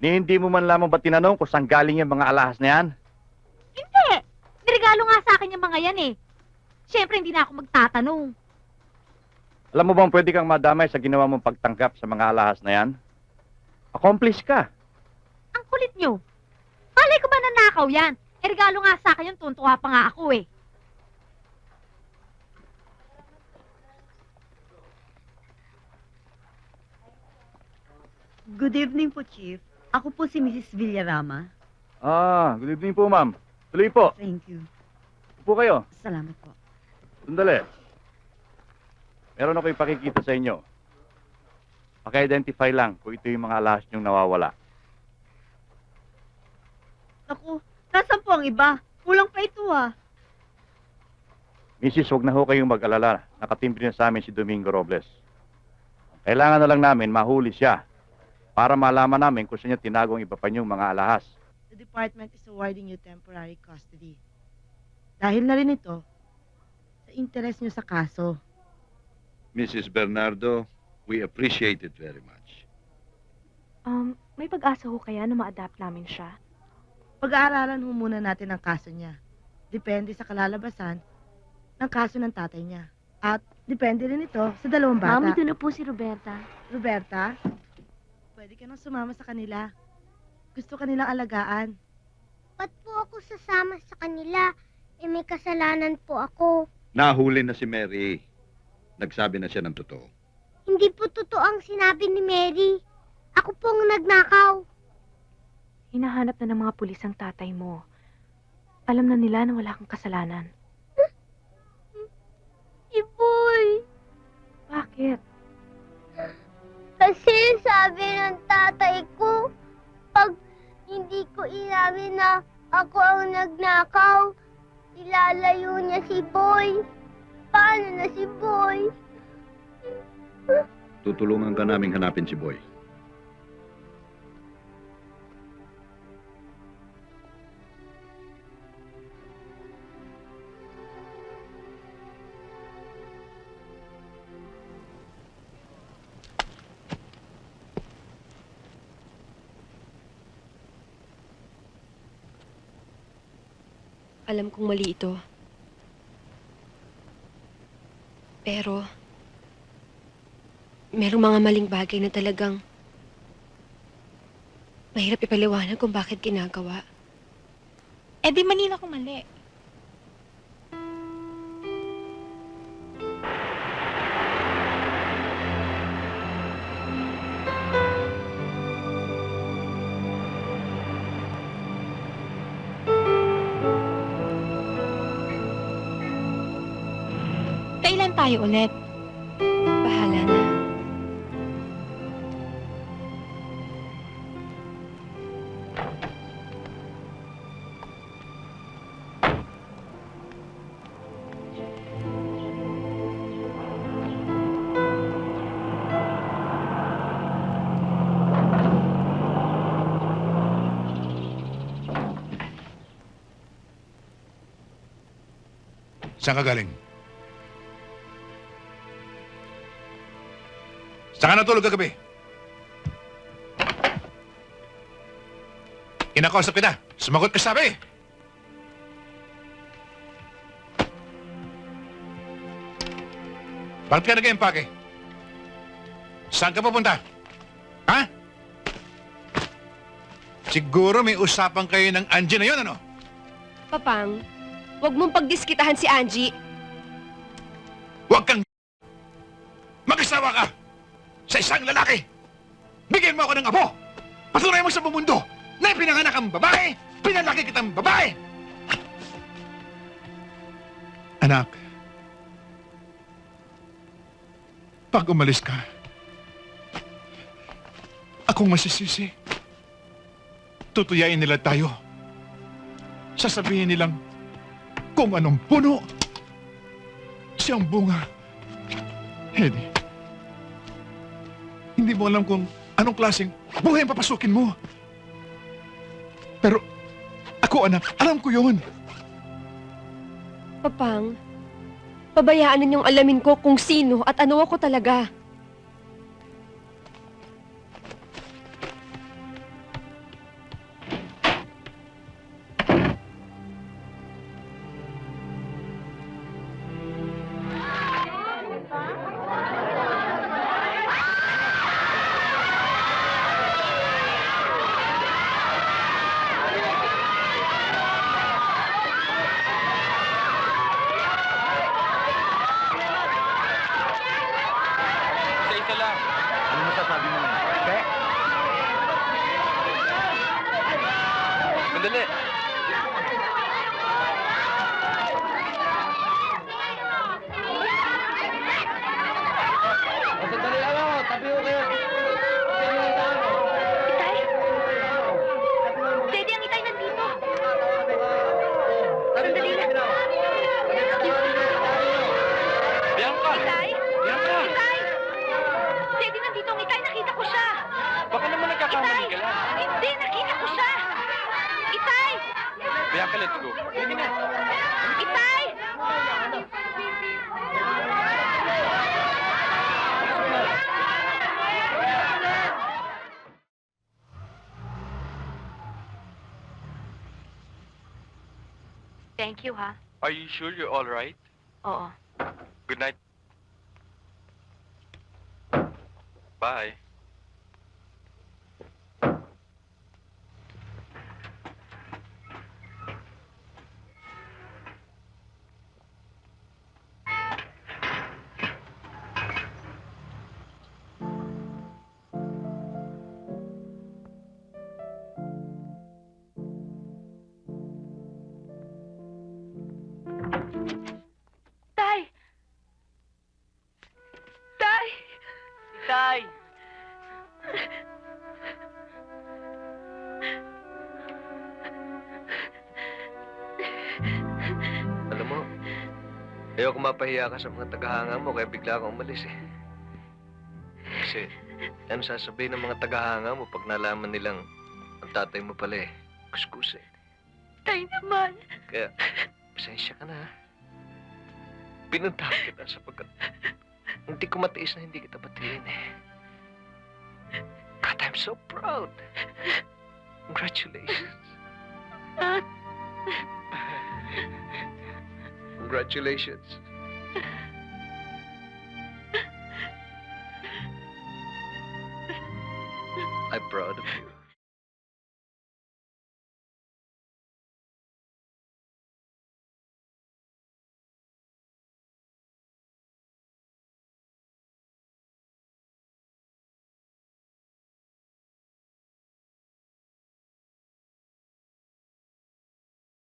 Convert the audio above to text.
Ni hindi mo man lamang ba tinanong kung saan galing yung mga alahas na yan? Hindi! Nirigalo nga sa akin yung mga yan eh. Siyempre, hindi na ako magtatanong. Alam mo bang pwede kang madamay sa ginawa mong pagtanggap sa mga alahas na yan? Accomplice ka. Ang kulit nyo. Palay ko ba nanakaw yan? Eh, regalo nga sa akin yung tuntua pa nga ako eh. Good evening po, Chief. Ako po si Mrs. Villarama. Good evening po, ma'am. Tuloy po. Thank you. Upo kayo. Salamat po. Sandali. Meron ako ipakikita sa inyo. Paki-identify lang kung ito yung mga alahas niyong nawawala. Naku, nasan po ang iba? Kulang pa ito Mrs., huwag na ho kayong mag-alala. Nakatimbre na sa amin si Domingo Robles. Kailangan na lang namin mahuli siya para malaman namin kung saan niya tinagong iba pa niyong mga alahas. The department is awarding you temporary custody. Dahil na rin ito sa interes niyo sa kaso. Mrs. Bernardo, we appreciate it very much. May pag-asa ho kaya na ma-adapt namin siya? Pag-aaralan ho muna natin ang kaso niya. Depende sa kalalabasan ng kaso ng tatay niya. At depende rin ito sa dalawang bata. Ma'am, ito na po si Roberta. Roberta, pwede ka nang sumama sa kanila. Gusto kanilang alagaan. Ba't po ako sasama sa kanila? Eh may kasalanan po ako. Nahuli na si Mary. Nagsabi na siya ng totoo. Hindi po totoo ang sinabi ni Mary. Ako pong nagnakaw. Hinahanap na ng mga pulis ang tatay mo. Alam na nila na wala kang kasalanan. Si Boy. Bakit? Kasi sabi ng tatay ko, pag hindi ko inamin na ako ang nagnakaw, ilalayo niya si Boy. Paano na si Boy? Tutulungan ka naming hanapin si Boy. Alam kong mali ito. Pero, merong mga maling bagay na talagang mahirap ipaliwanag kung bakit ginagawa. Eh di manina ko mali. Kailan tayo ulit? Bahala na. Saan ka galing? Saan ka natulog kagabi? Kinakausap kita. Sumagot ka sabi. Bakit ka nag-empake? Saan ka pupunta? Ha? Siguro may usapan kayo ng Angie na yun, ano? Papang, huwag mong pagdiskitahan si Angie. Huwag kang mag-asawa ka sa isang lalaki. Bigyan mo ako ng apo. Patunay mo sa buong mundo na pinanganak kang babae, pinalaki kitang babae. Anak, pag umalis ka, akong masisisi. Tutuyain nila tayo. Sasabihin nilang kung anong puno, siyang bunga. Hedy, hindi mo alam kung anong klaseng buhay ang papasukin mo. Pero ako, anak, alam ko yun. Papang, pabayaan ninyong alamin ko kung sino at ano ako talaga. Sandali. Sandali lang ako. Tabi ko kayo. Itay? Daddy, ang itay nandito. Sandali lang. Bianca! Itay? Bianca! Itay! Daddy, nandito ang itay. Nakita ko siya. Baka naman nagkakamali ka lang. Hindi, nakita ko siya. Itay! Bianca, let's go. Sige na. Itay! Thank you, ha? Are you sure you're all right? Oo. Good night. Bye. Tay! Tay! Tay! Alam mo, ayoko mapahiya ka sa mga tagahanga mo kaya bigla akong umalis eh. Kasi, ano sasabihin ng mga tagahanga mo pag nalaman nilang ang tatay mo pala eh, kuskusin. Tay naman! Kaya, pasensya ka na ha. Pinuntahan kita sapagkat hindi ko matiis na hindi kita batiin eh. God, I'm so proud. Congratulations. Congratulations. I'm proud of you.